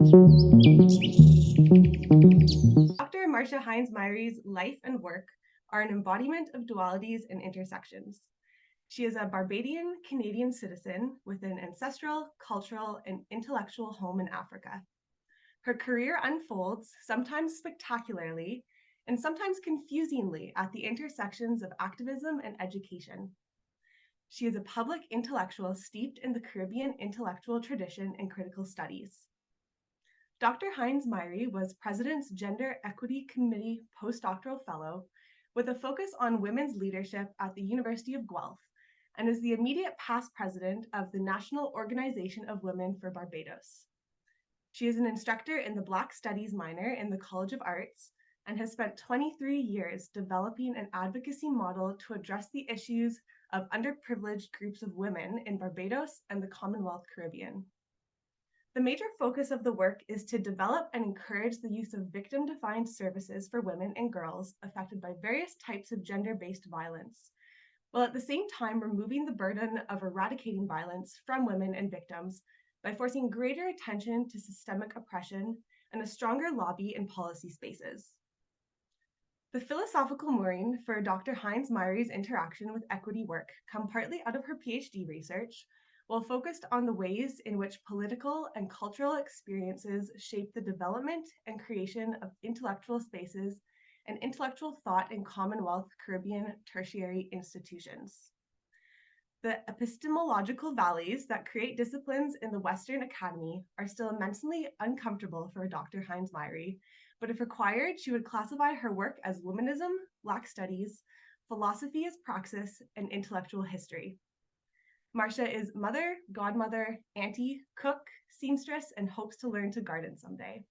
Dr. Marsha Myrie life and work are an embodiment of dualities and intersections. She is a Barbadian Canadian citizen with an ancestral, cultural, and intellectual home in Africa. Her career unfolds, sometimes spectacularly, and sometimes confusingly, at the intersections of activism and education. She is a public intellectual steeped in the Caribbean intellectual tradition and critical studies. Dr. Myrie was President's Gender Equity Committee postdoctoral fellow with a focus on women's leadership at the University of Guelph and is the immediate past president of the National Organization of Women for Barbados. She is an instructor in the Black Studies minor in the College of Arts and has spent 23 years developing an advocacy model to address the issues of underprivileged groups of women in Barbados and the Commonwealth Caribbean. The major focus of the work is to develop and encourage the use of victim-defined services for women and girls affected by various types of gender-based violence, while at the same time removing the burden of eradicating violence from women and victims by forcing greater attention to systemic oppression and a stronger lobby in policy spaces. The philosophical mooring for Dr. Myrie's interaction with equity work come partly out of her PhD research, while focused on the ways in which political and cultural experiences shape the development and creation of intellectual spaces and intellectual thought in Commonwealth Caribbean tertiary institutions. The epistemological valleys that create disciplines in the Western Academy are still immensely uncomfortable for Dr. Myrie, but if required, she would classify her work as womanism, Black studies, philosophy as praxis, and intellectual history. Marsha is mother, godmother, auntie, cook, seamstress, and hopes to learn to garden someday.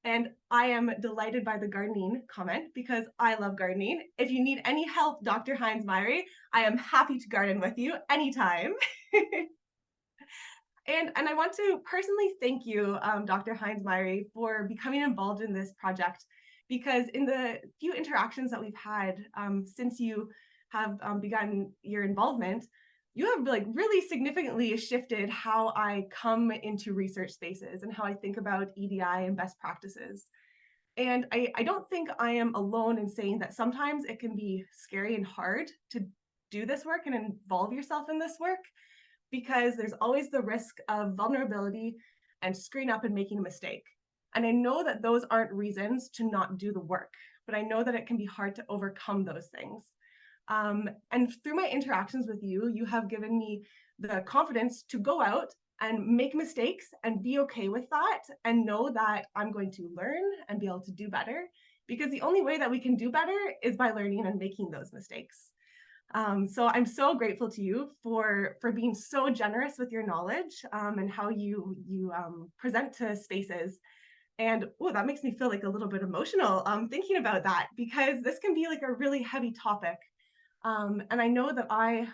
And I am delighted by the gardening comment because I love gardening. If you need any help, Dr. Myrie, I am happy to garden with you anytime. And I want to personally thank you, Dr. Myrie, for becoming involved in this project, because in the few interactions that we've had since you have begun your involvement, you have really significantly shifted how I come into research spaces and how I think about EDI and best practices. And I don't think I am alone in saying that sometimes it can be scary and hard to do this work and involve yourself in this work, because there's always the risk of vulnerability and screwing up and making a mistake. And I know that those aren't reasons to not do the work, but I know that it can be hard to overcome those things. And through my interactions with you, you have given me the confidence to go out and make mistakes and be okay with that and know that I'm going to learn and be able to do better, because the only way that we can do better is by learning and making those mistakes. So I'm so grateful to you for being so generous with your knowledge and how you present to spaces. And oh, that makes me feel like a little bit emotional thinking about that, because this can be like a really heavy topic. And I know that I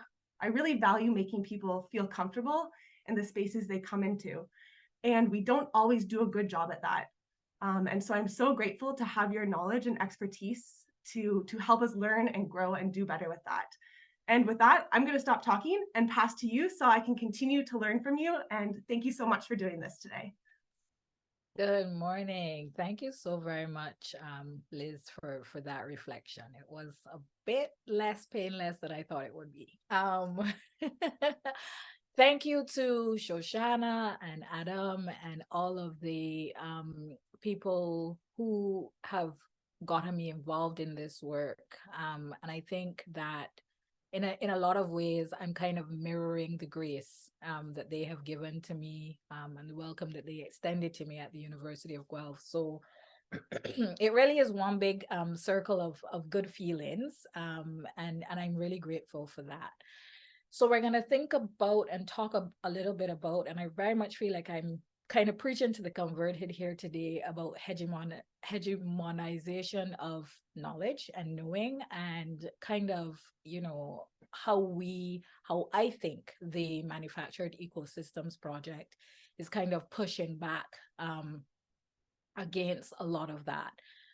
really value making people feel comfortable in the spaces they come into. And we don't always do a good job at that. And so I'm so grateful to have your knowledge and expertise to help us learn and grow and do better with that. And with that, I'm going to stop talking and pass to you so I can continue to learn from you. And thank you so much for doing this today. Good morning. Thank you so very much, Liz, for that reflection. It was a bit less painless than I thought it would be. Thank you to Shoshana and Adam and all of the people who have gotten me involved in this work. And I think that in a lot of ways, I'm kind of mirroring the grace that they have given to me and the welcome that they extended to me at the University of Guelph. So it really is one big circle of good feelings, and I'm really grateful for that. So we're going to think about and talk a little bit about, and I very much feel like I'm kind of preaching to the converted here today about hegemonization of knowledge and knowing, and kind of, how I think the Manufactured Ecosystems Project is kind of pushing back against a lot of that.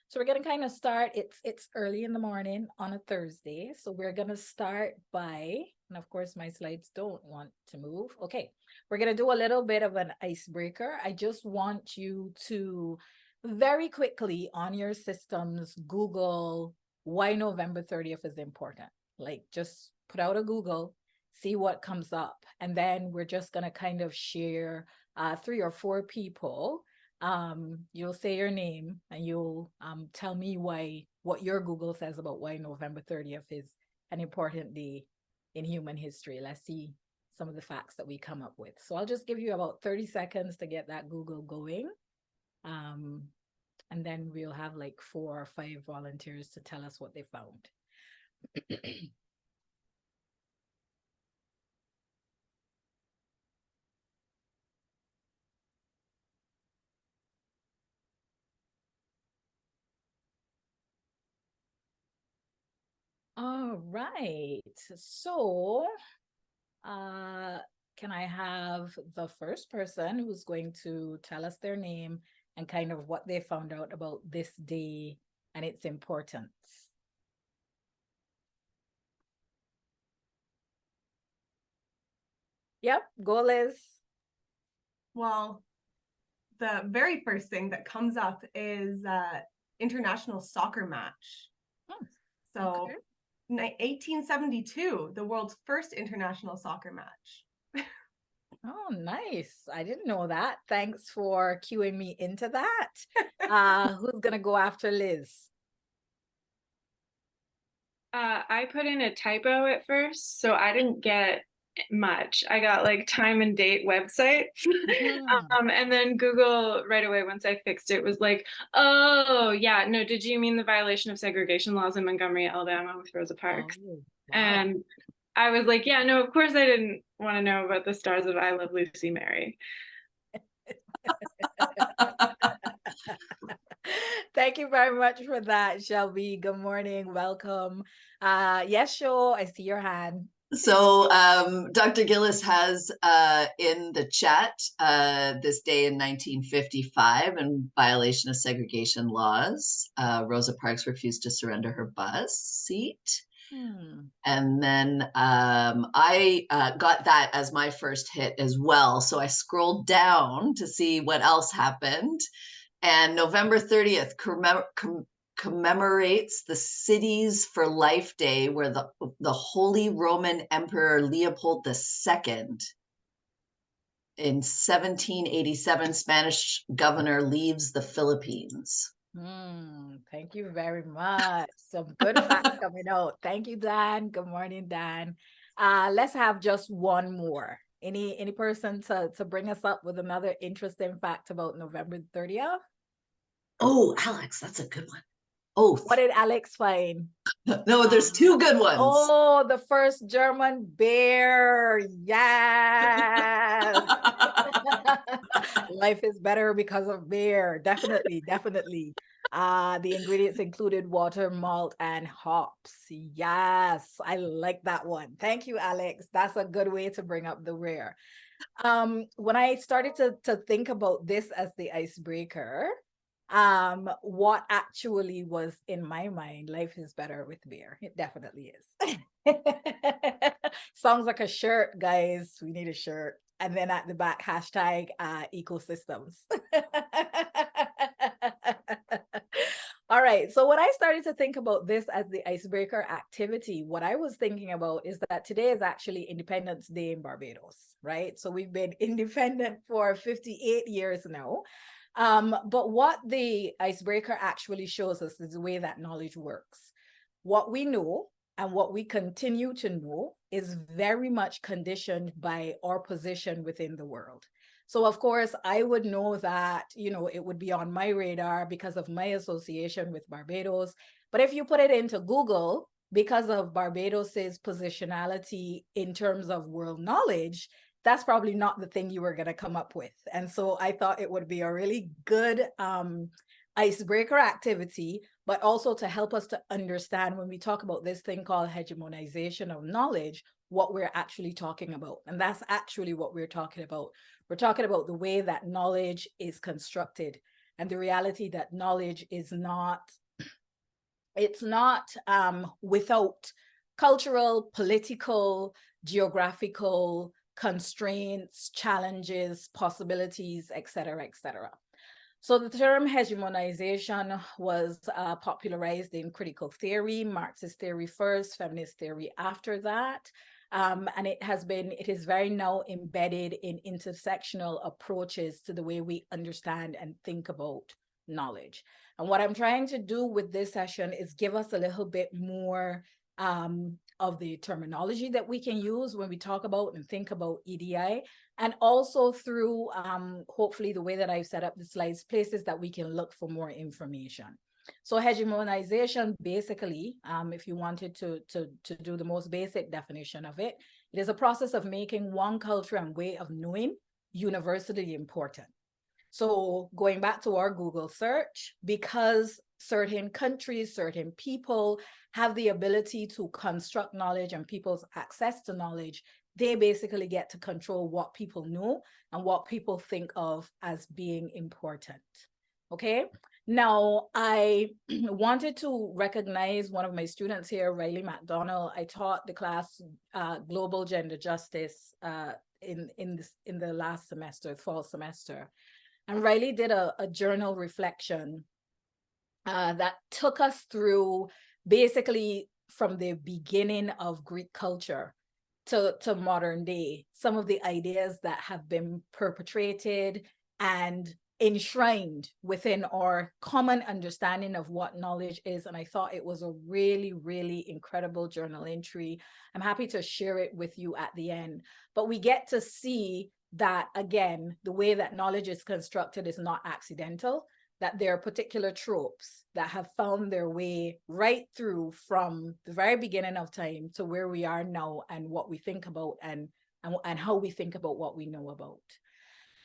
So we're going to kind of start, it's early in the morning on a Thursday, so we're going to start by And of course, my slides don't want to move. Okay, we're going to do a little bit of an icebreaker. I just want you to very quickly on your systems, Google why November 30th is important. Like just put out a Google, see what comes up. And then we're just going to kind of share 3 or 4 people. You'll say your name and you'll tell me what your Google says about why November 30th is an important day in human history. Let's see some of the facts that we come up with. So I'll just give you about 30 seconds to get that Google going. And then we'll have like 4 or 5 volunteers to tell us what they found. All right. So, can I have the first person who's going to tell us their name and kind of what they found out about this day and its importance? Yep, go Liz. Well, the very first thing that comes up is international soccer match. So Okay. 1872, the world's first international soccer match. Oh, nice. I didn't know that. Thanks for cueing me into that. Who's gonna go after Liz? I put in a typo at first, so I didn't get much. I got like time and date websites. And then Google right away, once I fixed it, was like, oh, yeah, no, did you mean the violation of segregation laws in Montgomery, Alabama with Rosa Parks? Oh, wow. And I was like, yeah, no, of course I didn't want to know about the stars of I Love Lucy Mary. Thank you very much for that, Shelby. Good morning. Welcome. Yes, sure. I see your hand. So Dr. Gillis has in the chat this day in 1955 in violation of segregation laws. Rosa Parks refused to surrender her bus seat. And then I got that as my first hit as well. So I scrolled down to see what else happened. And November 30th commemorates the Cities for Life Day, where the Holy Roman Emperor Leopold II in 1787, Spanish governor, leaves the Philippines. Thank you very much. Some good facts coming out. Thank you, Dan. Good morning, Dan. Let's have just one more. Any person to bring us up with another interesting fact about November 30th? Oh, Alex, that's a good one. Oh, what did Alex find? No, there's 2 good ones. Oh, the first German beer. Yes. Life is better because of beer. Definitely, definitely. The ingredients included water, malt, and hops. Yes, I like that one. Thank you, Alex. That's a good way to bring up the rare. When I started to think about this as the icebreaker, what actually was in my mind, life is better with beer. It definitely is. Sounds like a shirt, guys. We need a shirt. And then at the back, hashtag ecosystems. All right. So when I started to think about this as the icebreaker activity, what I was thinking about is that today is actually Independence Day in Barbados, right? So we've been independent for 58 years now. But what the icebreaker actually shows us is the way that knowledge works. What we know and what we continue to know is very much conditioned by our position within the world. So of course, I would know that, it would be on my radar because of my association with Barbados. But if you put it into Google, because of Barbados's positionality in terms of world knowledge, that's probably not the thing you were going to come up with. And so I thought it would be a really good icebreaker activity, but also to help us to understand when we talk about this thing called hegemonization of knowledge, what we're actually talking about. And that's actually what we're talking about. We're talking about the way that knowledge is constructed and the reality that knowledge is not, it's not without cultural, political, geographical constraints, challenges, possibilities, et cetera, et cetera. So the term hegemonization was popularized in critical theory, Marxist theory first, feminist theory after that. And it is very now embedded in intersectional approaches to the way we understand and think about knowledge. And what I'm trying to do with this session is give us a little bit more of the terminology that we can use when we talk about and think about EDI, and also through hopefully the way that I've set up the slides, places that we can look for more information. So hegemonization, basically, if you wanted to do the most basic definition of it, it is a process of making one culture and way of knowing universally important. So going back to our Google search, because certain countries, certain people have the ability to construct knowledge and people's access to knowledge, they basically get to control what people know and what people think of as being important. Okay. Now, I wanted to recognize one of my students here, Riley McDonald. I taught the class Global Gender Justice in the last semester, fall semester. And Riley did a journal reflection that took us through basically from the beginning of Greek culture to modern day, some of the ideas that have been perpetrated and enshrined within our common understanding of what knowledge is. And I thought it was a really, really incredible journal entry. I'm happy to share it with you at the end. But we get to see that, again, the way that knowledge is constructed is not accidental, that there are particular tropes that have found their way right through from the very beginning of time to where we are now and what we think about and how we think about what we know about.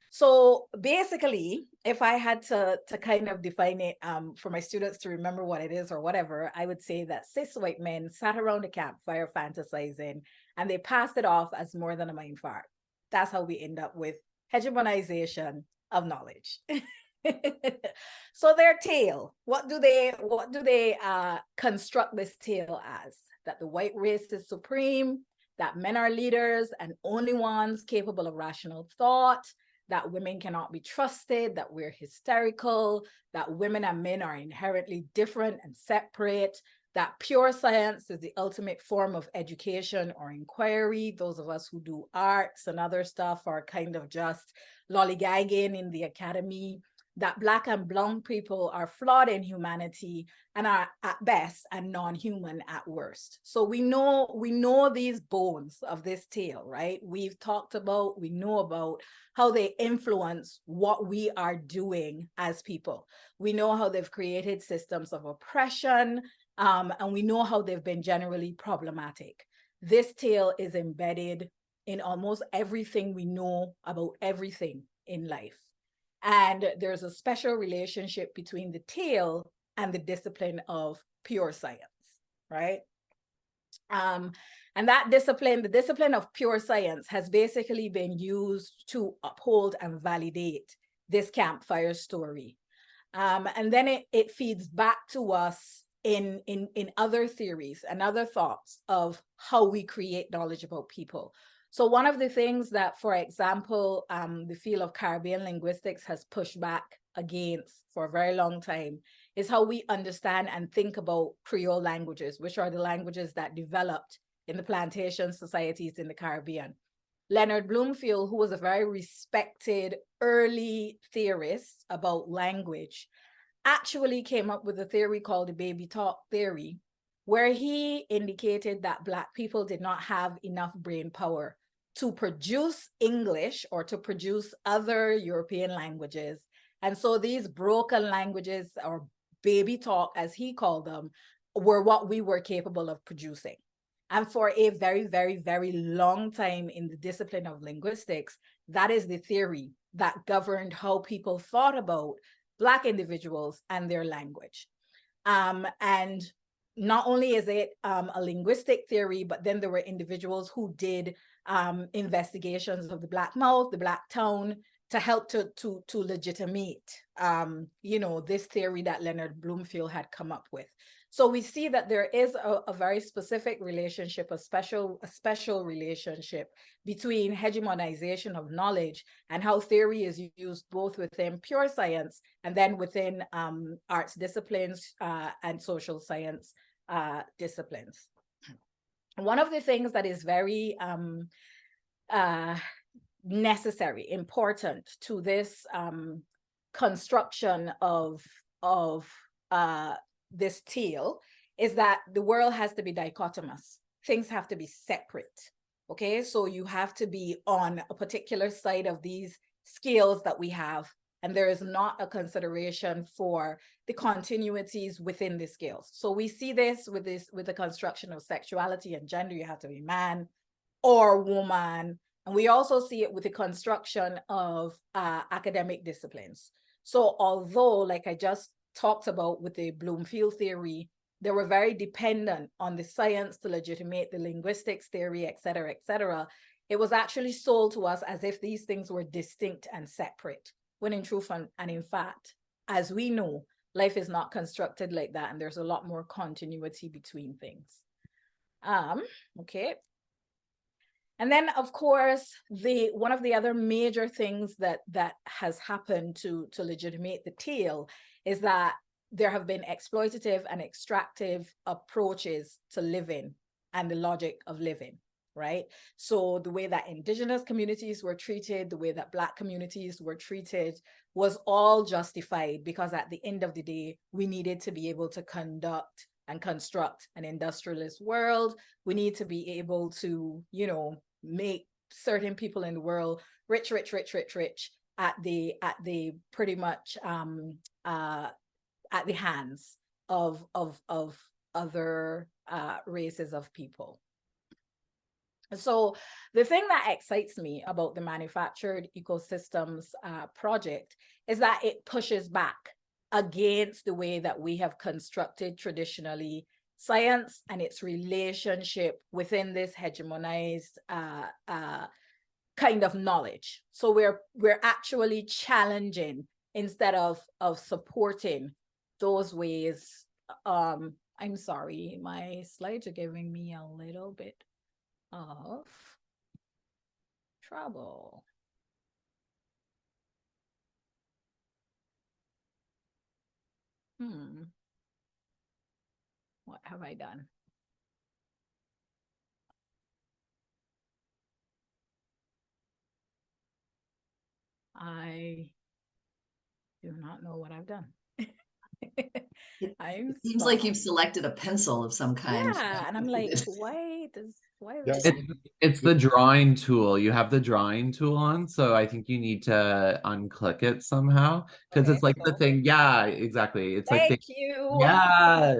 So basically, if I had to kind of define it for my students to remember what it is or whatever, I would say that cis white men sat around a campfire fantasizing, and they passed it off as more than a mind fart. That's how we end up with hegemonization of knowledge. So their tale, what do they construct this tale as? That the white race is supreme, that men are leaders and only ones capable of rational thought, that women cannot be trusted, that we're hysterical, that women and men are inherently different and separate, that pure science is the ultimate form of education or inquiry. Those of us who do arts and other stuff are kind of just lollygagging in the academy, that Black and brown people are flawed in humanity and are at best and non-human at worst. So we know these bones of this tale, right? We know about how they influence what we are doing as people. We know how they've created systems of oppression, and we know how they've been generally problematic. This tale is embedded in almost everything we know about everything in life. And there's a special relationship between the tale and the discipline of pure science, right? And that discipline, the discipline of pure science, has basically been used to uphold and validate this campfire story. And then it feeds back to us in other theories and other thoughts of how we create knowledge about people. So one of the things that, for example, the field of Caribbean linguistics has pushed back against for a very long time is how we understand and think about Creole languages, which are the languages that developed in the plantation societies in the Caribbean. Leonard Bloomfield, who was a very respected early theorist about language, actually came up with a theory called the baby talk theory, where he indicated that Black people did not have enough brain power to produce English or to produce other European languages. And so these broken languages, or baby talk, as he called them, were what we were capable of producing. And for a very, very, very long time in the discipline of linguistics, that is the theory that governed how people thought about Black individuals and their language. And not only is it a linguistic theory, but then there were individuals who did investigations of the Black mouth, the Black tone, to help to legitimate, this theory that Leonard Bloomfield had come up with. So we see that there is a very specific relationship, a special relationship between hegemonization of knowledge and how theory is used both within pure science and then within arts disciplines and social science disciplines. One of the things that is very necessary, important to this construction of this teal is that the world has to be dichotomous. Things have to be separate. Okay, so you have to be on a particular side of these scales that we have, and there is not a consideration for the continuities within the scales. So we see this with the construction of sexuality and gender. You have to be man or woman. And we also see it with the construction of academic disciplines. So although, like I just talked about with the Bloomfield theory, they were very dependent on the science to legitimate the linguistics theory, et cetera, it was actually sold to us as if these things were distinct and separate, when in truth and in fact, as we know, life is not constructed like that, and there's a lot more continuity between things. Okay. And then, of course, one of the other major things that has happened to legitimate the teal is that there have been exploitative and extractive approaches to living and the logic of living, right? So the way that indigenous communities were treated, the way that Black communities were treated was all justified because at the end of the day, we needed to be able to conduct and construct an industrialist world. We need to be able to, you know, make certain people in the world rich at the pretty much at the hands of other races of people. So the thing that excites me about the Manufactured Ecosystems project is that it pushes back against the way that we have constructed traditionally science and its relationship within this hegemonized kind of knowledge. So we're actually challenging instead of supporting those ways. I'm sorry, my slides are giving me a little bit of trouble. What have I done? I do not know what I've done. It seems like you've selected a pencil of some kind. Yeah, and I'm like, why it's the drawing tool. You have the drawing tool on, so I think you need to unclick it somehow because it's like the thing. Yeah, exactly. It's like thank you. Yeah.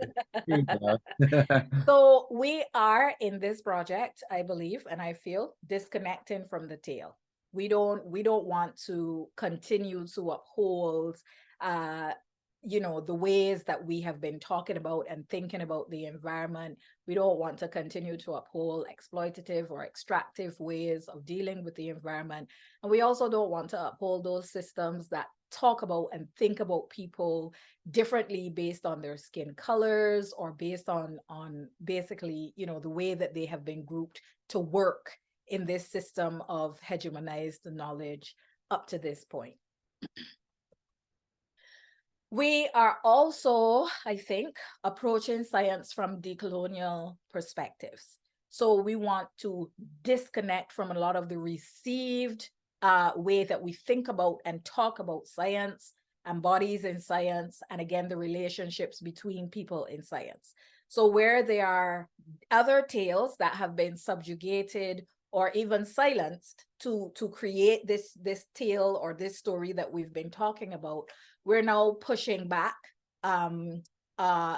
Here you go. So we are in this project, I believe, and I feel disconnecting from the tail. We don't want to continue to uphold you know, the ways that we have been talking about and thinking about the environment. We don't want to continue to uphold exploitative or extractive ways of dealing with the environment. And we also don't want to uphold those systems that talk about and think about people differently based on their skin colors or based on basically, you know, the way that they have been grouped to work in this system of hegemonized knowledge up to this point. We are also, I think, approaching science from decolonial perspectives. So we want to disconnect from a lot of the received way that we think about and talk about science and bodies in science, and again, the relationships between people in science. So where there are other tales that have been subjugated or even silenced to create this tale or this story that we've been talking about, we're now pushing back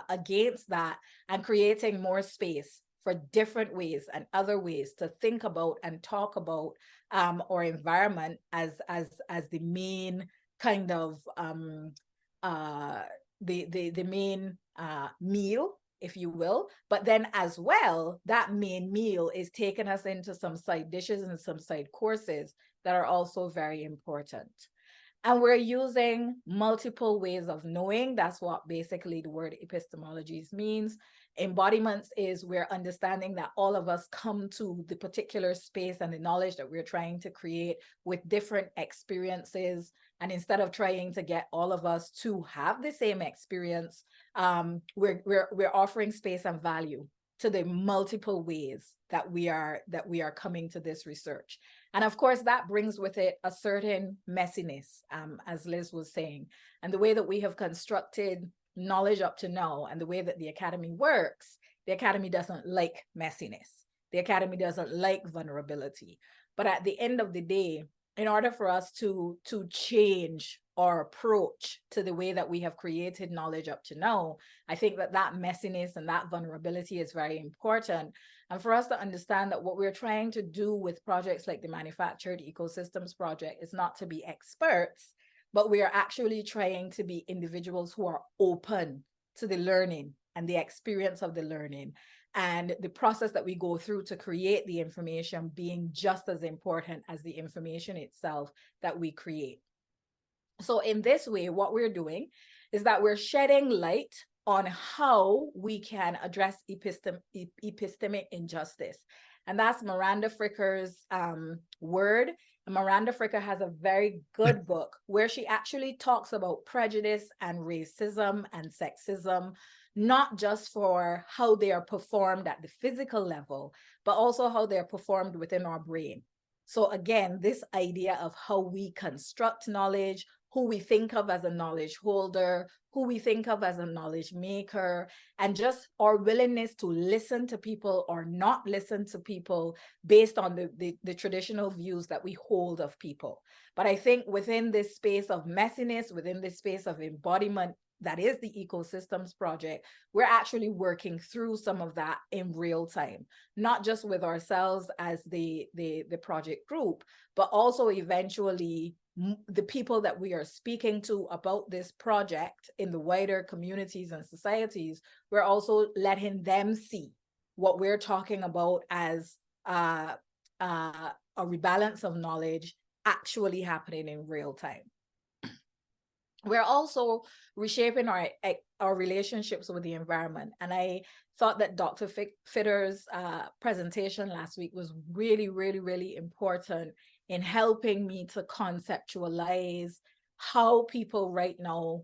against that and creating more space for different ways and other ways to think about and talk about our environment as the main kind of the main meal, if you will. But then as well, that main meal is taking us into some side dishes and some side courses that are also very important. And we're using multiple ways of knowing. That's what basically the word epistemologies means. Embodiments is we're understanding that all of us come to the particular space and the knowledge that we're trying to create with different experiences. And instead of trying to get all of us to have the same experience, we're offering space and value to the multiple ways that we are coming to this research. And of course, that brings with it a certain messiness, as Liz was saying. And the way that we have constructed knowledge up to now and the way that the academy works, the academy doesn't like messiness. The academy doesn't like vulnerability. But at the end of the day, in order for us to change our approach to the way that we have created knowledge up to now, I think that that messiness and that vulnerability is very important. And for us to understand that what we're trying to do with projects like the Manufactured Ecosystems Project is not to be experts, but we are actually trying to be individuals who are open to the learning and the experience of the learning, and the process that we go through to create the information being just as important as the information itself that we create. So in this way, what we're doing is that we're shedding light on how we can address epistemic injustice. And that's Miranda Fricker's word. And Miranda Fricker has a very good book where she actually talks about prejudice and racism and sexism, not just for how they are performed at the physical level, but also how they're performed within our brain. So again, this idea of how we construct knowledge, who we think of as a knowledge holder, who we think of as a knowledge maker, and just our willingness to listen to people or not listen to people based on the traditional views that we hold of people. But I think within this space of messiness, within this space of embodiment, that is the Ecosystems Project, we're actually working through some of that in real time, not just with ourselves as the project group, but also eventually the people that we are speaking to about this project in the wider communities and societies. We're also letting them see what we're talking about as a rebalance of knowledge actually happening in real time. We're also reshaping our relationships with the environment. And I thought that Dr. Fitter's presentation last week was really, really, really important in helping me to conceptualize how people right now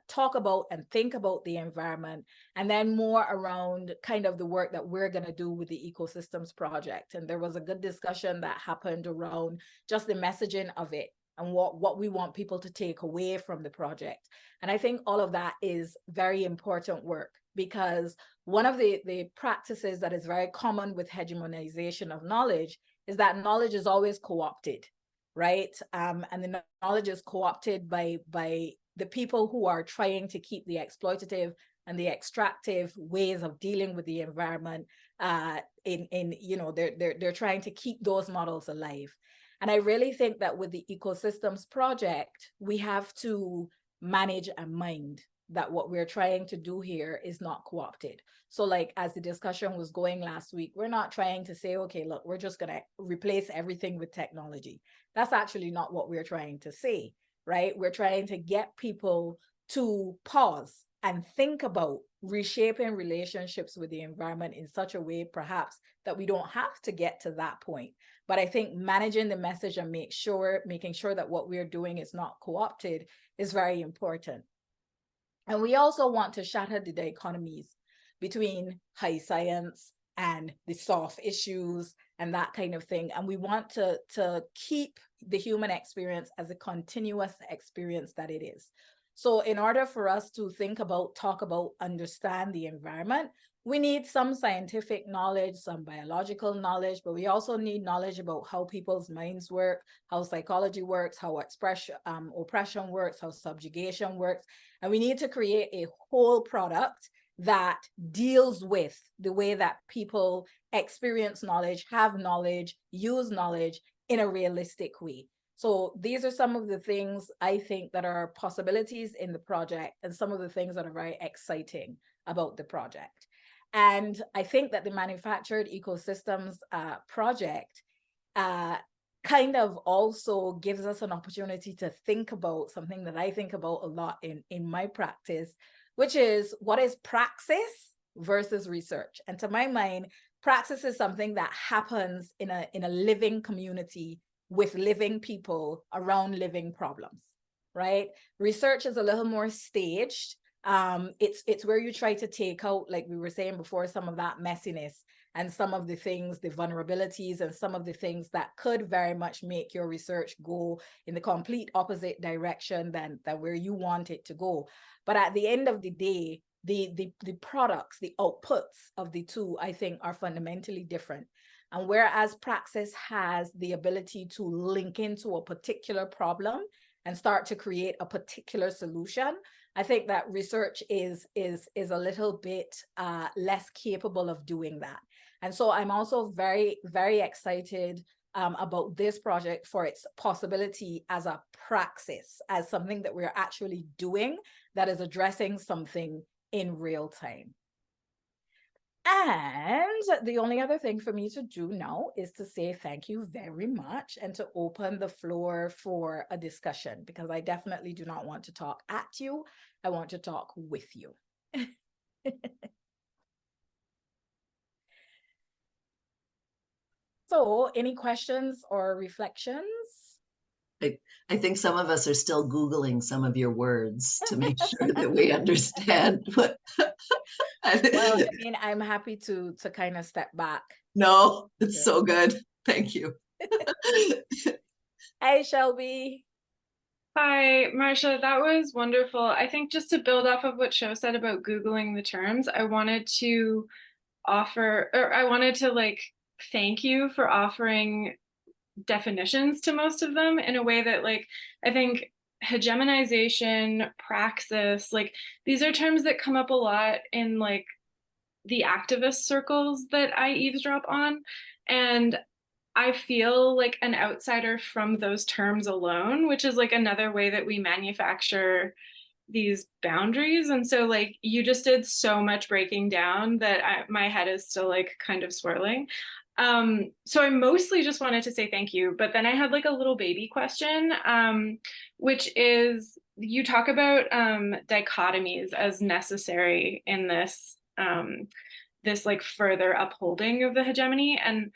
talk about and think about the environment, and then more around kind of the work that we're going to do with the Ecosystems Project. And there was a good discussion that happened around just the messaging of it and what we want people to take away from the project. And I think all of that is very important work, because one of the practices that is very common with hegemonization of knowledge is that knowledge is always co-opted, right? And the knowledge is co-opted by the people who are trying to keep the exploitative and the extractive ways of dealing with the environment they're trying to keep those models alive. And I really think that with the Ecosystems Project, we have to manage and mind that what we're trying to do here is not co-opted. So like, as the discussion was going last week, we're not trying to say, okay, look, we're just going to replace everything with technology. That's actually not what we're trying to say, right? We're trying to get people to pause and think about reshaping relationships with the environment in such a way, perhaps, that we don't have to get to that point. But I think managing the message and making sure that what we're doing is not co-opted is very important. And we also want to shatter the dichotomies between high science and the soft issues and that kind of thing. And we want to keep the human experience as a continuous experience that it is. So in order for us to think about, talk about, understand the environment, we need some scientific knowledge, some biological knowledge, but we also need knowledge about how people's minds work, how psychology works, how oppression works, how subjugation works. And we need to create a whole product that deals with the way that people experience knowledge, have knowledge, use knowledge in a realistic way. So these are some of the things I think that are possibilities in the project, and some of the things that are very exciting about the project. And I think that the Manufactured Ecosystems Project kind of also gives us an opportunity to think about something that I think about a lot in my practice, which is what is praxis versus research. And to my mind, praxis is something that happens in a living community with living people around living problems, right? Research is a little more staged. It's where you try to take out, like we were saying before, some of that messiness and some of the things, the vulnerabilities, and some of the things that could very much make your research go in the complete opposite direction than where you want it to go. But at the end of the day, the products, the outputs of the two, I think, are fundamentally different. And whereas praxis has the ability to link into a particular problem and start to create a particular solution, I think that research is a little bit less capable of doing that. And so I'm also very, very excited about this project for its possibility as a praxis, as something that we're actually doing that is addressing something in real time. And the only other thing for me to do now is to say thank you very much and to open the floor for a discussion, because I definitely do not want to talk at you. I want to talk with you. So, any questions or reflections? I think some of us are still Googling some of your words to make sure that we understand what. Well, I mean, I'm happy to kind of step back. No, it's so good. Thank you. Hey, Shelby. Hi, Marsha, that was wonderful. I think just to build off of what Sho said about Googling the terms, I wanted to like thank you for offering definitions to most of them in a way that, like, I think hegemonization, praxis, like these are terms that come up a lot in like the activist circles that I eavesdrop on. And I feel like an outsider from those terms alone, which is like another way that we manufacture these boundaries. And so like you just did so much breaking down that my head is still like kind of swirling. So I mostly just wanted to say thank you, but then I had like a little baby question, which is you talk about dichotomies as necessary in this this like further upholding of the hegemony. And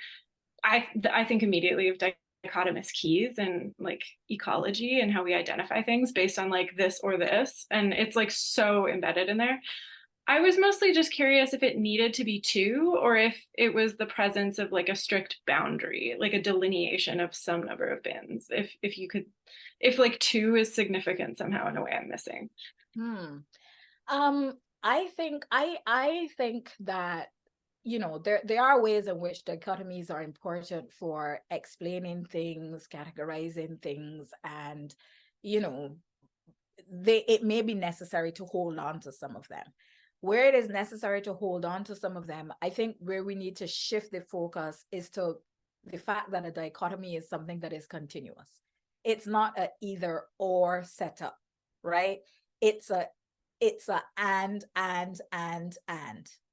I think immediately of dichotomous keys and like ecology and how we identify things based on like this or this. And it's like so embedded in there. I was mostly just curious if it needed to be two or if it was the presence of like a strict boundary, like a delineation of some number of bins. If you could, if like two is significant somehow in a way I'm missing. I think that, you know, there are ways in which dichotomies are important for explaining things, categorizing things, and, you know, it may be necessary to hold on to some of them. Where it is necessary to hold on to some of them, I think where we need to shift the focus is to the fact that a dichotomy is something that is continuous. It's not a either or setup, right? It's a and.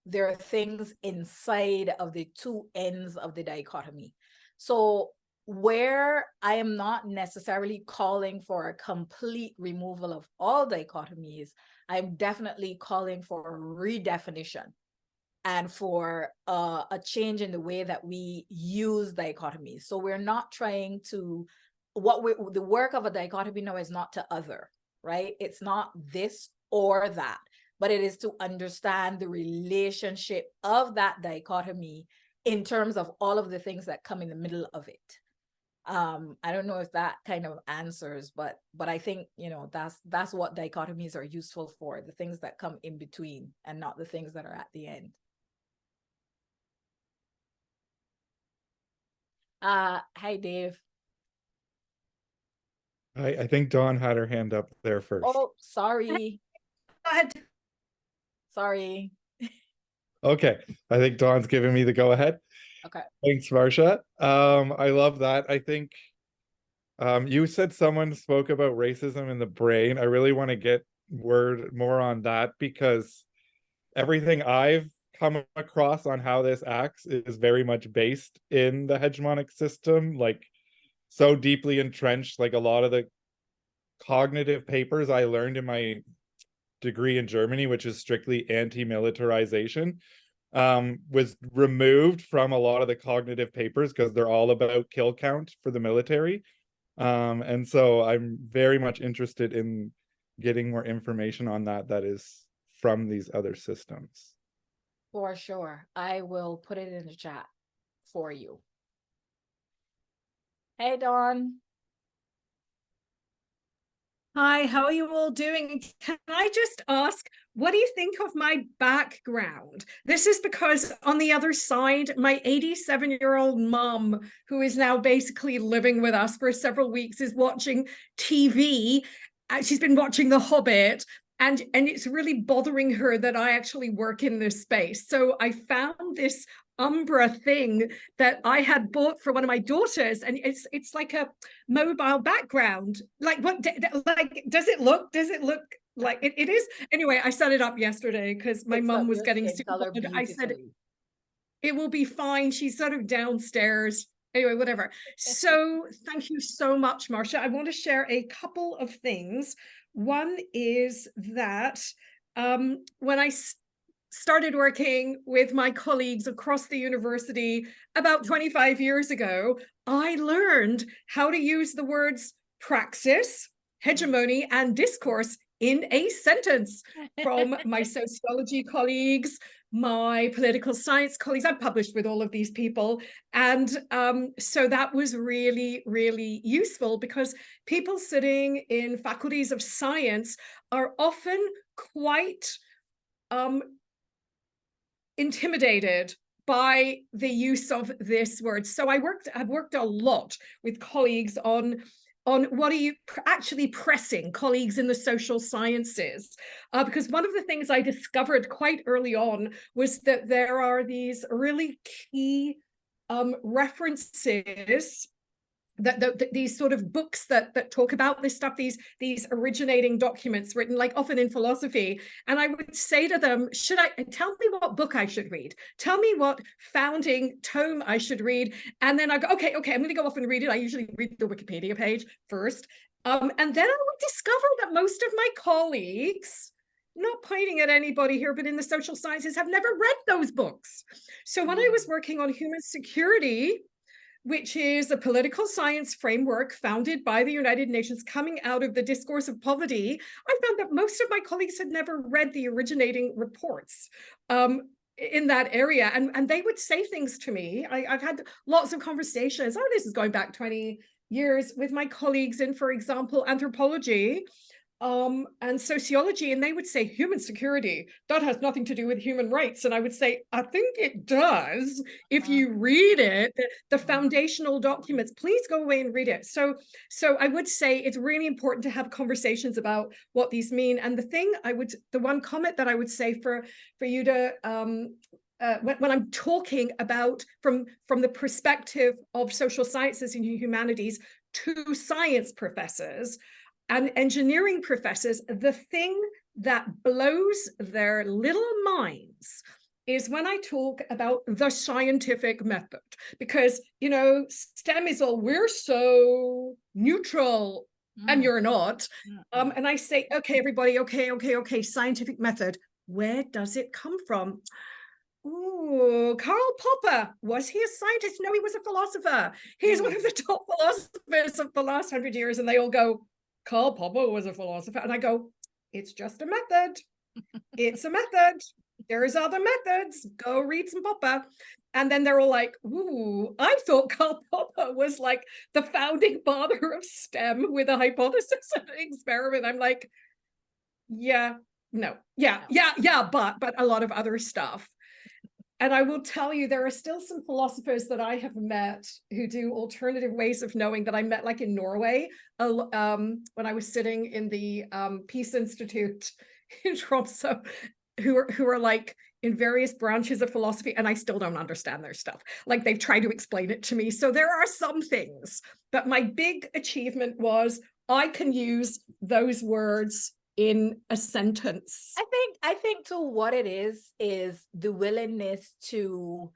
There are things inside of the two ends of the dichotomy. So where I am not necessarily calling for a complete removal of all dichotomies, I'm definitely calling for a redefinition and for a change in the way that we use dichotomies. So we're not trying to, the work of a dichotomy now is not to other, right? It's not this or that, but it is to understand the relationship of that dichotomy in terms of all of the things that come in the middle of it. I don't know if that kind of answers, but I think, you know, that's what dichotomies are useful for, the things that come in between and not the things that are at the end. Hi, Dave. I think Dawn had her hand up there first. Oh, sorry. Go ahead. Sorry. Okay, I think Dawn's giving me the go ahead. Okay. Thanks, Marsha. I love that. I think you said someone spoke about racism in the brain. I really want to get more on that, because everything I've come across on how this acts is very much based in the hegemonic system. Like so deeply entrenched. Like a lot of the cognitive papers I learned in my degree in Germany, which is strictly anti-militarization, was removed from a lot of the cognitive papers because they're all about kill count for the military. And so I'm very much interested in getting more information on that is from these other systems. For sure. I will put it in the chat for you. Hey, Dawn. Hi, how are you all doing? Can I just ask, what do you think of my background? This is because on the other side, my 87-year-old mom, who is now basically living with us for several weeks, is watching TV. She's been watching The Hobbit, and it's really bothering her that I actually work in this space. So I found this Umbra thing that I had bought for one of my daughters, and it's like a mobile background. Like what? Like does it look like it is? Anyway, I set it up yesterday because my mom was getting super bored. I said it will be fine. She's sort of downstairs. Anyway, whatever. So thank you so much, Marsha. I want to share a couple of things. One is that when I started working with my colleagues across the university about 25 years ago, I learned how to use the words praxis, hegemony, and discourse in a sentence from my sociology colleagues, my political science colleagues. I published with all of these people. And so that was really, really useful because people sitting in faculties of science are often quite intimidated by the use of this word. So I've worked a lot with colleagues on what are you actually pressing colleagues in the social sciences, because one of the things I discovered quite early on was that there are these really key references that these sort of books that talk about this stuff, these originating documents written like often in philosophy. And I would say to them, tell me what book I should read? Tell me what founding tome I should read. And then I go, okay, I'm going to go off and read it. I usually read the Wikipedia page first. And then I would discover that most of my colleagues, not pointing at anybody here, but in the social sciences, have never read those books. So when I was working on human security, which is a political science framework founded by the United Nations coming out of the discourse of poverty, I found that most of my colleagues had never read the originating reports in that area. And they would say things to me. I've had lots of conversations. Oh, this is going back 20 years with my colleagues in, for example, anthropology and sociology, and they would say human security, that has nothing to do with human rights. And I would say, I think it does. If you read it, the foundational documents, please go away and read it. So I would say it's really important to have conversations about what these mean. And the one comment that I would say for you to when I'm talking about from the perspective of social sciences and humanities to science professors and engineering professors, the thing that blows their little minds is when I talk about the scientific method, because, STEM is all, we're so neutral and you're not. And I say, okay, everybody, okay, scientific method. Where does it come from? Ooh, Karl Popper. Was he a scientist? No, he was a philosopher. He's one of the top philosophers of the last 100 years. And they all go, Karl Popper was a philosopher. And I go, it's just a method. It's a method. There's other methods. Go read some Popper. And then they're all like, ooh, I thought Karl Popper was like the founding father of STEM with a hypothesis and an experiment. I'm like, yeah, no, yeah, but a lot of other stuff. And I will tell you, there are still some philosophers that I have met who do alternative ways of knowing that I met, like in Norway, when I was sitting in the Peace Institute in Tromsø, who are like in various branches of philosophy, and I still don't understand their stuff. Like they've tried to explain it to me. So there are some things, but my big achievement was I can use those words in a sentence. I think to what it is the willingness to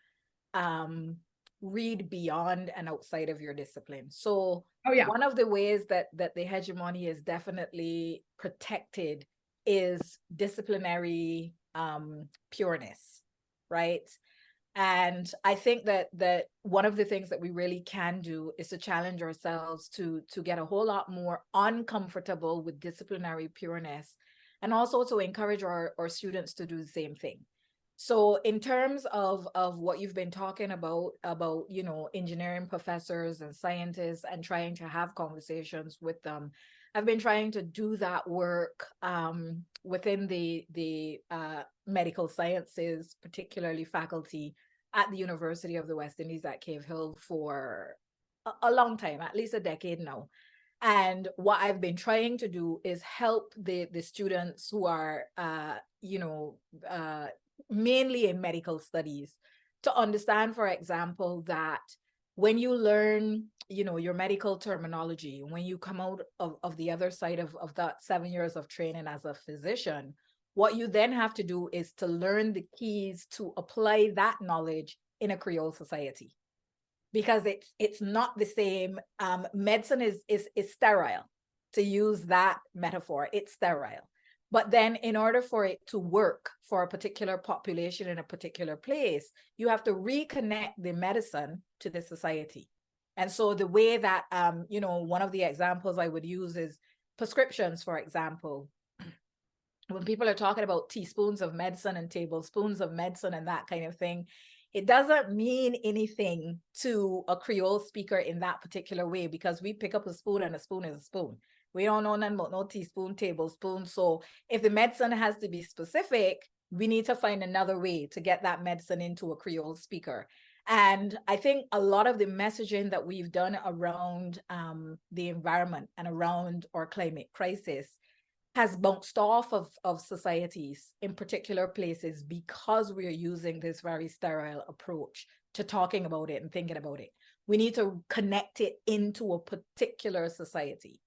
read beyond and outside of your discipline. So Oh, yeah. one of the ways that the hegemony is definitely protected is disciplinary pureness, right? And I think that one of the things that we really can do is to challenge ourselves to get a whole lot more uncomfortable with disciplinary pureness, and also to encourage our students to do the same thing. So in terms of what you've been talking about, you know, engineering professors and scientists and trying to have conversations with them, I've been trying to do that work within the medical sciences, particularly faculty at the University of the West Indies at Cave Hill for a long time, at least a decade now. And what I've been trying to do is help the students who are, you know, mainly in medical studies to understand, for example, that when you learn, you know, your medical terminology, when you come out of the other side of that 7 years of training as a physician, what you then have to do is to learn the keys to apply that knowledge in a Creole society, because it's not the same. Medicine is sterile, to use that metaphor. It's sterile. But then in order for it to work for a particular population in a particular place, you have to reconnect the medicine to the society. And so the way that, you know, one of the examples I would use is prescriptions, for example. When people are talking about teaspoons of medicine and tablespoons of medicine and that kind of thing, it doesn't mean anything to a Creole speaker in that particular way, because we pick up a spoon and a spoon is a spoon. We don't know nothing about no teaspoon, tablespoon. So if the medicine has to be specific, we need to find another way to get that medicine into a Creole speaker. And I think a lot of the messaging that we've done around the environment and around our climate crisis has bounced off of societies in particular places, because we're using this very sterile approach to talking about it and thinking about it. We need to connect it into a particular society.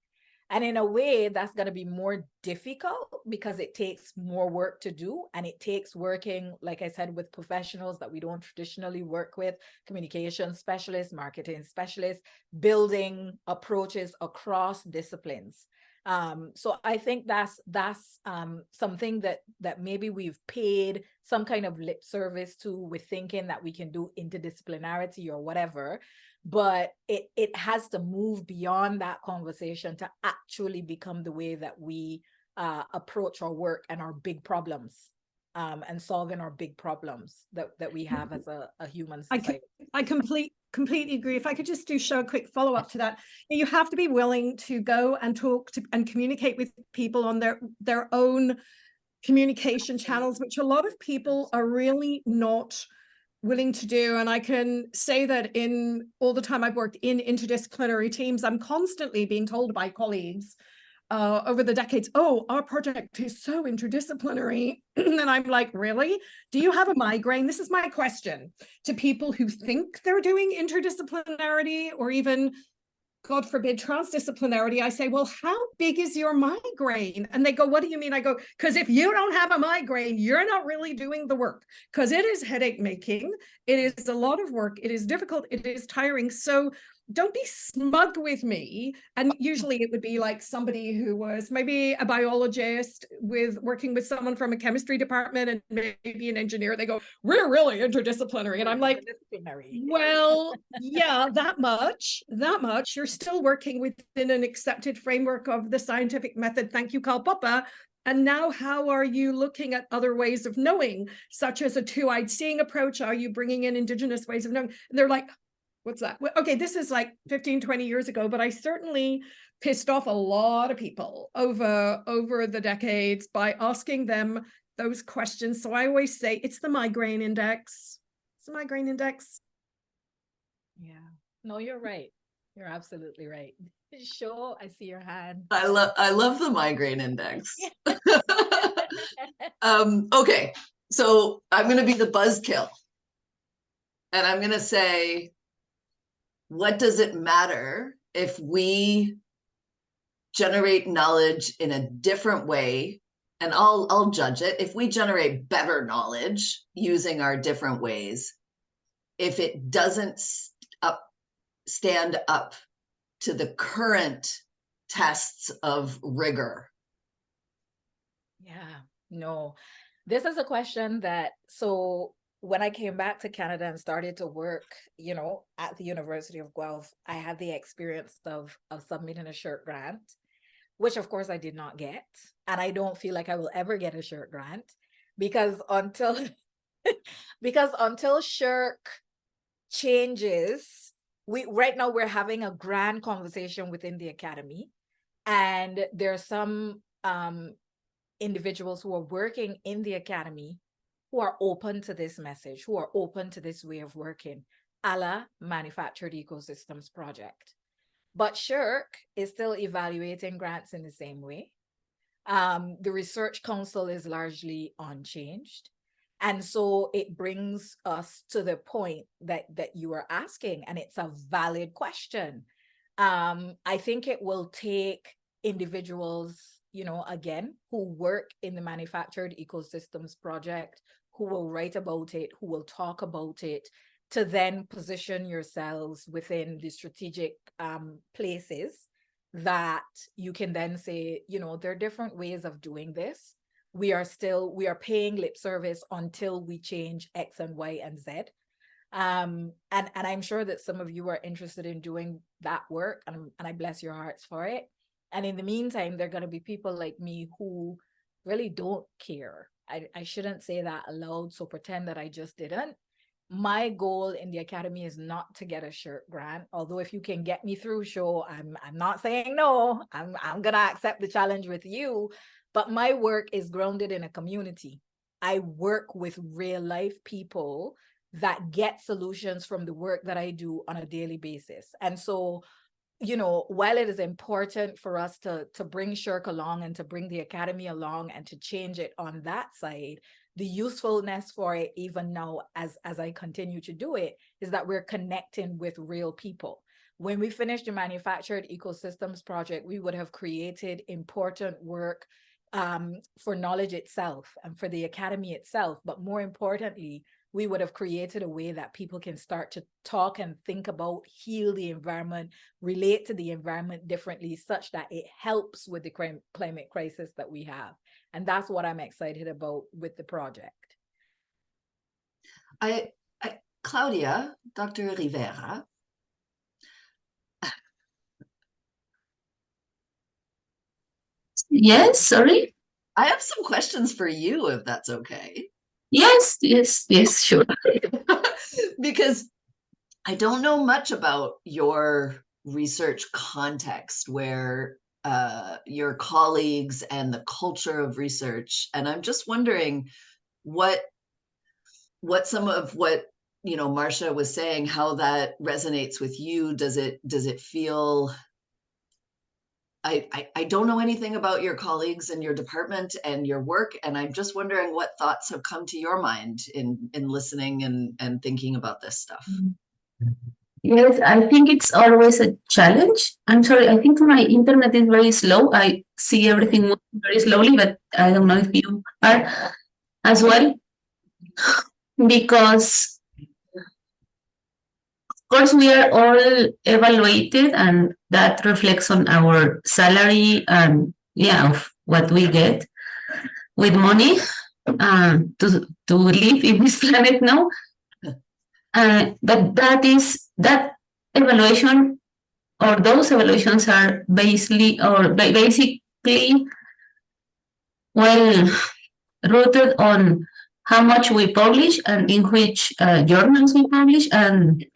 And in a way, that's going to be more difficult because it takes more work to do. And it takes working, like I said, with professionals that we don't traditionally work with, communication specialists, marketing specialists, building approaches across disciplines. So I think that's something that maybe we've paid some kind of lip service to, with thinking that we can do interdisciplinarity or whatever, but it has to move beyond that conversation to actually become the way that we approach our work and our big problems, and solving our big problems that we have as a human society. I completely agree. If I could just show a quick follow-up to that. You have to be willing to go and talk to and communicate with people on their own communication channels, which a lot of people are really not willing to do. And I can say that in all the time I've worked in interdisciplinary teams, I'm constantly being told by colleagues over the decades, oh, our project is so interdisciplinary. And I'm like, really? Do you have a migraine? This is my question to people who think they're doing interdisciplinarity, or even, God forbid, transdisciplinarity. I say, well, how big is your migraine? And they go, what do you mean? I go, because if you don't have a migraine, you're not really doing the work, because it is headache making. It is a lot of work. It is difficult. It is tiring. So don't be smug with me. And usually it would be like somebody who was maybe a biologist working with someone from a chemistry department and maybe an engineer. They go, we're really interdisciplinary. And I'm like, well, yeah, that much. You're still working within an accepted framework of the scientific method. Thank you, Karl Popper. And now how are you looking at other ways of knowing, such as a two-eyed seeing approach? Are you bringing in indigenous ways of knowing? And they're like, what's that? Okay, this is like 15, 20 years ago, but I certainly pissed off a lot of people over the decades by asking them those questions. So I always say it's the migraine index. It's the migraine index. Yeah, no, you're right. You're absolutely right. Sure, I see your hand. I love the migraine index. Okay, so I'm going to be the buzzkill. And I'm going to say, what does it matter if we generate knowledge in a different way? And I'll judge it. If we generate better knowledge using our different ways, if it doesn't stand up to the current tests of rigor? Yeah, no. This is a question that, so when I came back to Canada and started to work, at the University of Guelph, I had the experience of submitting a SSHRC grant, which of course I did not get. And I don't feel like I will ever get a SSHRC grant because until SSHRC changes, right now we're having a grand conversation within the academy, and there are some individuals who are working in the academy who are open to this message, who are open to this way of working, a la Manufactured Ecosystems Project. But SSHRC is still evaluating grants in the same way. The Research Council is largely unchanged. And so it brings us to the point that you are asking, and it's a valid question. I think it will take individuals, again, who work in the Manufactured Ecosystems Project, who will write about it, who will talk about it, to then position yourselves within the strategic places that you can then say, there are different ways of doing this. We are paying lip service until we change X and Y and Z. And I'm sure that some of you are interested in doing that work, and I bless your hearts for it. And in the meantime, there are going to be people like me who really don't care. I shouldn't say that aloud, so pretend that I just didn't. My goal in the academy is not to get a SSHRC grant, although if you can get me through, show, I'm not saying no. I'm going to accept the challenge with you, but my work is grounded in a community. I work with real life people that get solutions from the work that I do on a daily basis. And so, while it is important for us to bring SSHRC along and to bring the academy along and to change it on that side, the usefulness for it, even now as I continue to do it, is that we're connecting with real people. When we finished the Manufactured Ecosystems Project, we would have created important work for knowledge itself and for the academy itself. But more importantly, we would have created a way that people can start to talk and think about, heal the environment, relate to the environment differently, such that it helps with the climate crisis that we have. And that's what I'm excited about with the project. Claudia, Dr. Rivera. Yes, sorry. I have some questions for you, if that's okay. Yes, sure. Because I don't know much about your research context, where your colleagues and the culture of research, and I'm just wondering what some of what Marsha was saying, how that resonates with you. Does it feel? I don't know anything about your colleagues in your department and your work, and I'm just wondering what thoughts have come to your mind in listening and thinking about this stuff. Yes, I think it's always a challenge. I'm sorry, I think my internet is very slow. I see everything moving very slowly, but I don't know if you are as well. Because, of course, we are all evaluated, and that reflects on our salary and, of what we get with money to live in this planet now. But that evaluation, or those evaluations, are basically well rooted on how much we publish and in which journals we publish, and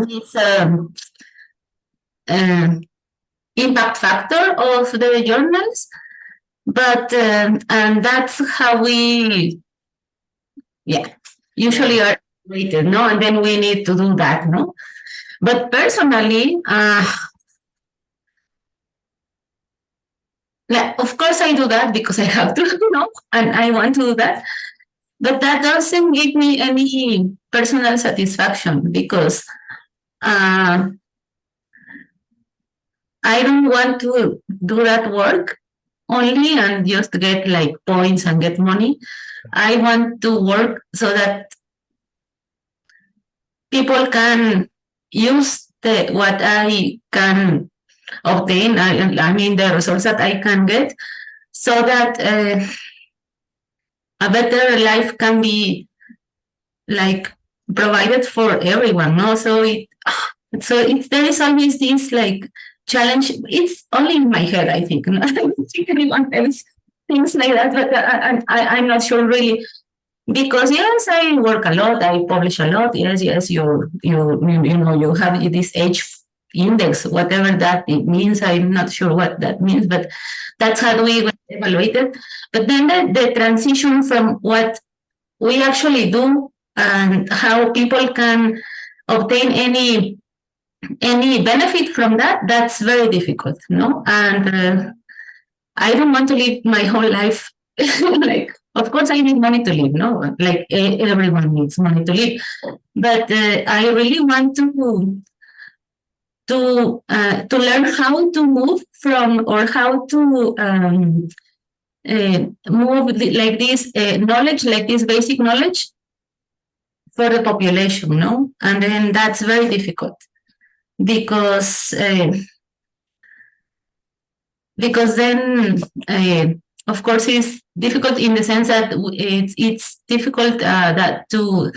this impact factor of the journals. But and that's how we usually are rated, no? And then we need to do that, no? But personally, of course I do that because I have to, and I want to do that. But that doesn't give me any personal satisfaction, because I don't want to do that work only and just get like points and get money. I want to work so that people can use what I can obtain, I mean the results that I can get, so that a better life can be like provided for everyone. No, there is always this like challenge. It's only in my head, I think. I don't think anyone else thinks like that, but I'm not sure really. Because yes, I work a lot, I publish a lot. Yes, you know, you have this age index, whatever that it means. I'm not sure what that means, but that's how we evaluate it. But then the transition from what we actually do and how people can obtain any benefit from that, that's very difficult, no? And I don't want to live my whole life like, of course I need money to live, no? Like everyone needs money to live, but I really want to learn how to move from, or how to move like this knowledge, like this basic knowledge for the population, no? And then that's very difficult because then of course it's difficult in the sense that it's difficult that to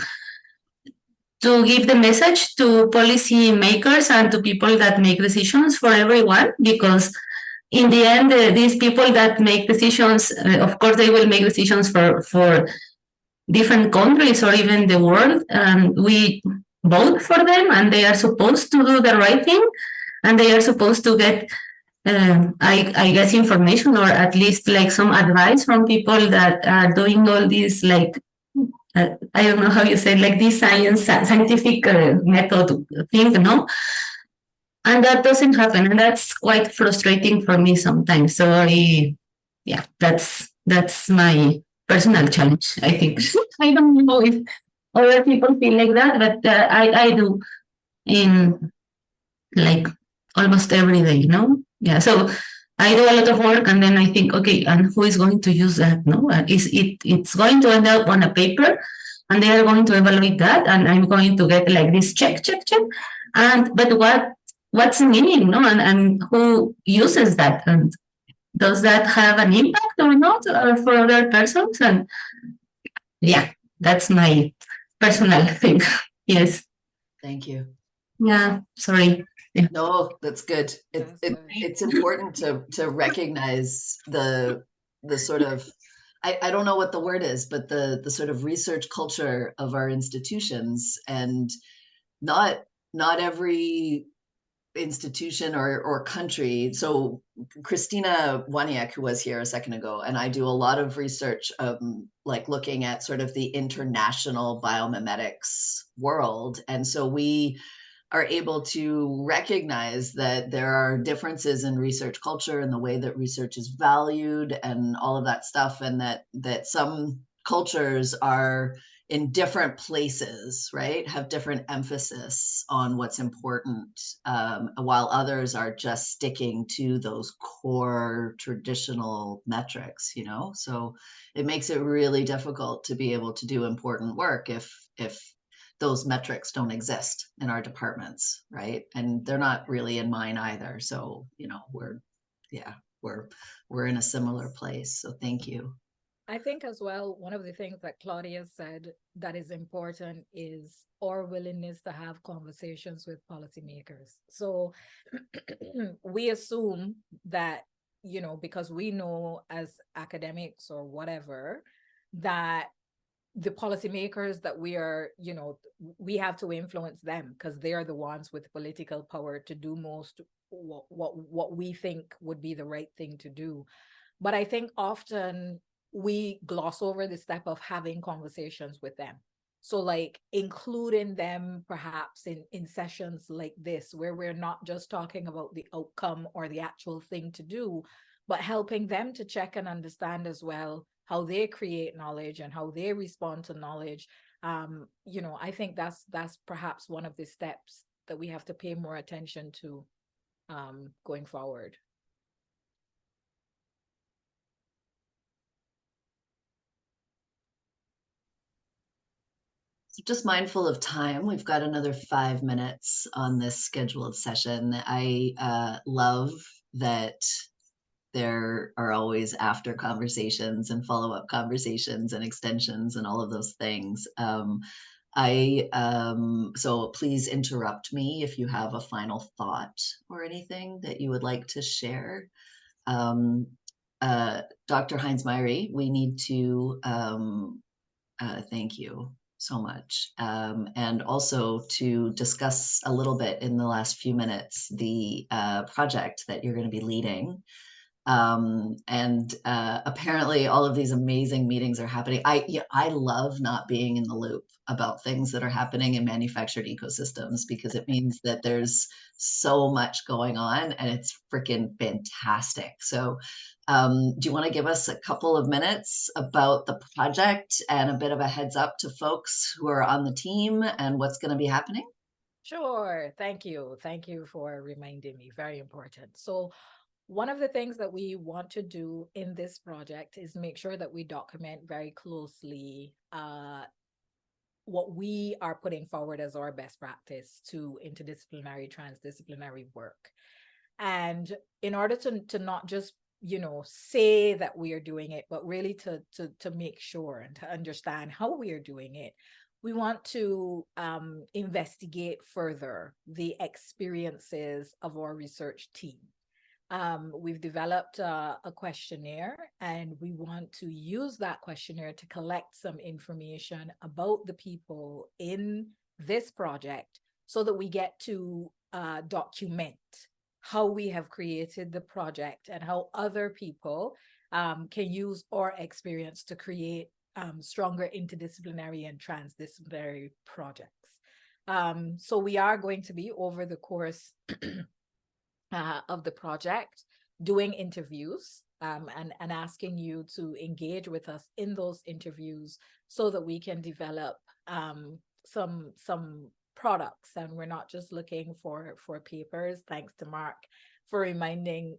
give the message to policy makers and to people that make decisions for everyone, because in the end these people that make decisions, of course they will make decisions for different countries or even the world, and we vote for them, and they are supposed to do the right thing, and they are supposed to get I guess information, or at least like some advice from people that are doing all these like I don't know how you say, like this scientific method thing, no? And that doesn't happen, and that's quite frustrating for me sometimes. So yeah, that's my personal challenge, I think. I don't know if other people feel like that, but I do in like almost every day, no? Yeah, so I do a lot of work, and then I think, okay, and who is going to use that? No, it's going to end up on a paper, and they are going to evaluate that, and I'm going to get like this check, and but what's the meaning, no? And who uses that, and does that have an impact or not for other persons? And yeah, that's my personal thing. Yes. Thank you. Yeah. Sorry. Yeah. No, that's good. It's important to recognize the sort of, I don't know what the word is, but the sort of research culture of our institutions, and not every institution or country. So Christina Waniak, who was here a second ago, and I do a lot of research, like looking at sort of the international biomimetics world. And so we are able to recognize that there are differences in research culture and the way that research is valued and all of that stuff, and that some cultures are in different places, right, have different emphasis on what's important, while others are just sticking to those core traditional metrics, you know? So it makes it really difficult to be able to do important work if those metrics don't exist in our departments, right? And they're not really in mine either. So, you know, we're in a similar place. So thank you. I think as well, one of the things that Claudia said that is important is our willingness to have conversations with policymakers. So we assume that, you know, because we know as academics or whatever, that the policymakers that we are, you know, we have to influence them because they are the ones with political power to do most what we think would be the right thing to do. But I think often we gloss over the step of having conversations with them. So like including them perhaps in sessions like this, where we're not just talking about the outcome or the actual thing to do, but helping them to check and understand as well how they create knowledge and how they respond to knowledge. You know, I think that's perhaps one of the steps that we have to pay more attention to going forward. just mindful of time. We've got another 5 minutes on this scheduled session. I love that there are always after conversations and follow-up conversations and extensions and all of those things. So please interrupt me if you have a final thought or anything that you would like to share. Dr. Heinz-Myrie, we need to thank you so much. And also to discuss a little bit in the last few minutes, the project that you're going to be leading. Apparently all of these amazing meetings are happening. I love not being in the loop about things that are happening in manufactured ecosystems, because it means that there's so much going on and it's freaking fantastic. So do you want to give us a couple of minutes about the project and a bit of a heads up to folks who are on the team and what's going to be happening? Sure. Thank you. Thank you for reminding me. Very important. So one of the things that we want to do in this project is make sure that we document very closely what we are putting forward as our best practice to interdisciplinary, transdisciplinary work. And in order to not just, say that we are doing it, but really to make sure and to understand how we are doing it, we want to investigate further the experiences of our research team. We've developed a questionnaire, and we want to use that questionnaire to collect some information about the people in this project so that we get to document how we have created the project and how other people can use our experience to create stronger interdisciplinary and transdisciplinary projects. So we are going to be, over the course of the project, doing interviews and asking you to engage with us in those interviews so that we can develop some products. And we're not just looking for papers. Thanks to Mark for reminding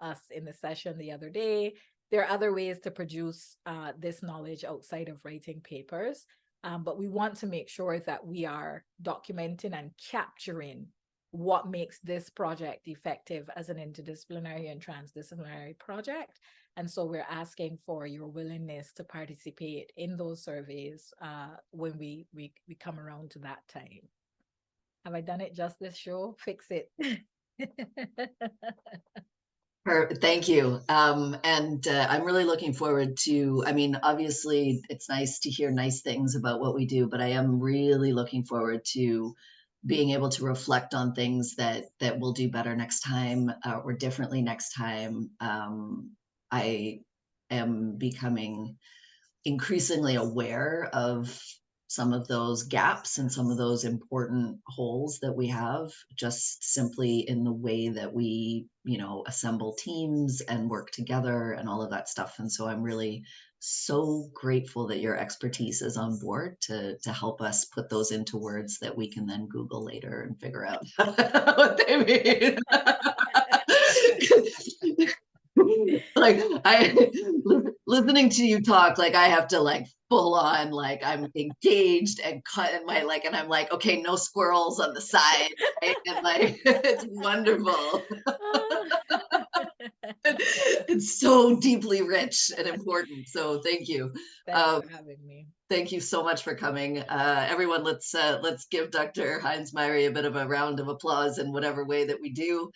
us in the session the other day. There are other ways to produce this knowledge outside of writing papers, but we want to make sure that we are documenting and capturing what makes this project effective as an interdisciplinary and transdisciplinary project. And so we're asking for your willingness to participate in those surveys when we come around to that time. Have I done it justice, Show? Fix it. Thank you. I'm really looking forward to, obviously it's nice to hear nice things about what we do, but I am really looking forward to being able to reflect on things that we'll do better next time or differently next time. I am becoming increasingly aware of some of those gaps and some of those important holes that we have just simply in the way that we, assemble teams and work together and all of that stuff. And so I'm really so grateful that your expertise is on board to help us put those into words that we can then Google later and figure out what they mean. Like listening to you talk, like I have to full on, I'm engaged and cut in my and I'm like, okay, no squirrels on the side, right? And it's wonderful. It's so deeply rich and important. So thank you. Thanks for having me. Thank you so much for coming. Everyone, let's give Dr. Heinz-Myrie a bit of a round of applause in whatever way that we do.